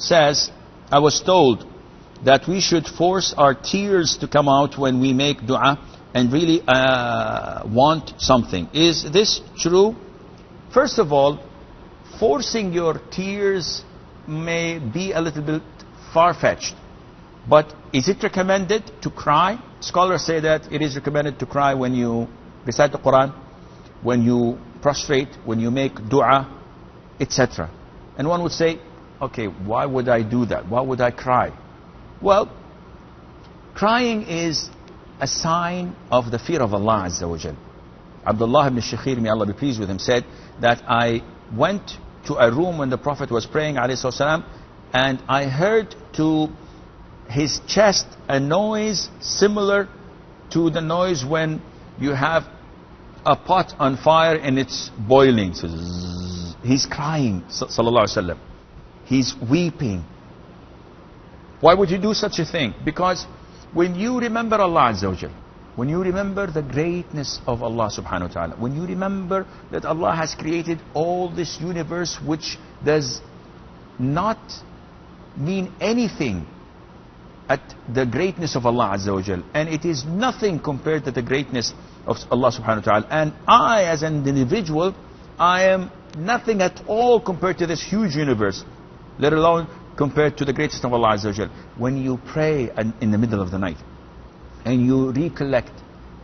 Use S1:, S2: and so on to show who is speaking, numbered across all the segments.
S1: says, I was told that we should force our tears to come out when we make dua and really want something. Is this true? First of all, forcing your tears may be a little bit far-fetched. But is it recommended to cry? Scholars say that it is recommended to cry when you recite the Quran, when you prostrate, when you make dua, etc. And one would say, okay, why would I do that? Why would I cry? Well, crying is a sign of the fear of Allah Azza wa Jal. Abdullah ibn Shakhir, may Allah be pleased with him, said that I went to a room when the Prophet was praying, alayhi salam, and I heard to his chest a noise similar to the noise when you have a pot on fire and it's boiling. So he's crying, sallallahu alaihi wasallam. He's weeping. Why would you do such a thing? Because when you remember Allah Azza wa Jal, when you remember the greatness of Allah subhanahu wa ta'ala, when you remember that Allah has created all this universe which does not mean anything at the greatness of Allah Azza wa Jal, and it is nothing compared to the greatness of Allah subhanahu wa ta'ala, and I as an individual, I am nothing at all compared to this huge universe, let alone compared to the greatest of Allah Azza wa Jal. When you pray in the middle of the night and you recollect,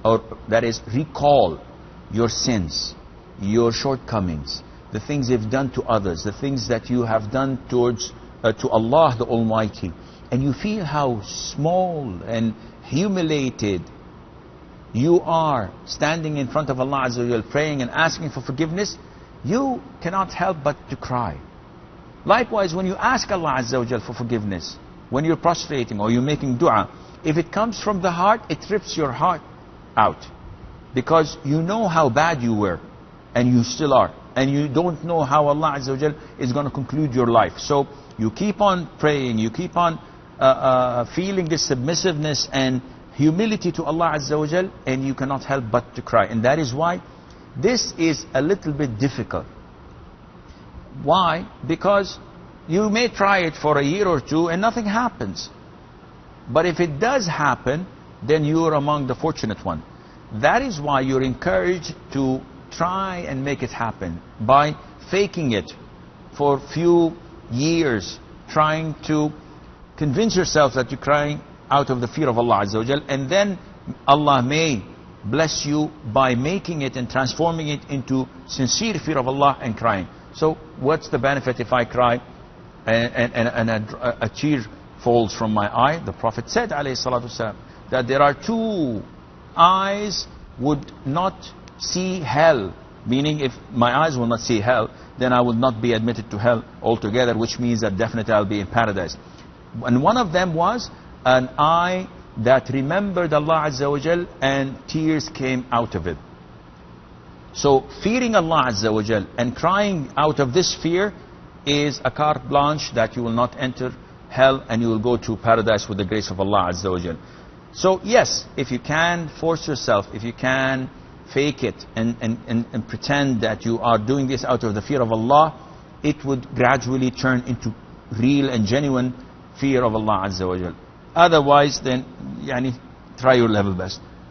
S1: or that is recall your sins, your shortcomings, the things you've done to others, the things that you have done towards to Allah the Almighty, and you feel how small and humiliated you are standing in front of Allah Azza wa Jal, praying and asking for forgiveness, you cannot help but to cry. Likewise, when you ask Allah Azza wa Jal for forgiveness, when you're prostrating or you're making dua, if it comes from the heart, it rips your heart out. Because you know how bad you were, and you still are. And you don't know how Allah Azza wa Jal is going to conclude your life. So you keep on praying, you keep on feeling this submissiveness and humility to Allah Azza wa Jal, and you cannot help but to cry. And that is why this is a little bit difficult. Why? Because you may try it for a year or two and nothing happens. But if it does happen, then you are among the fortunate one. That is why you're encouraged to try and make it happen by faking it for a few years, trying to convince yourself that you're crying out of the fear of Allah Azza wa Jal, and then Allah may bless you by making it and transforming it into sincere fear of Allah and crying. So what's the benefit if I cry and a tear falls from my eye? The Prophet said, alayhi salatu wasalam, that there are two eyes would not see hell. Meaning, if my eyes will not see hell, then I will not be admitted to hell altogether, which means that definitely I'll be in paradise. And one of them was an eye that remembered Allah Azza wa Jal and tears came out of it. So fearing Allah Azza wa Jal and crying out of this fear is a carte blanche that you will not enter hell and you will go to paradise with the grace of Allah Azza wa Jal. So yes, if you can force yourself, if you can fake it and pretend that you are doing this out of the fear of Allah, it would gradually turn into real and genuine fear of Allah Azza wa Jal. Otherwise, then try your level best.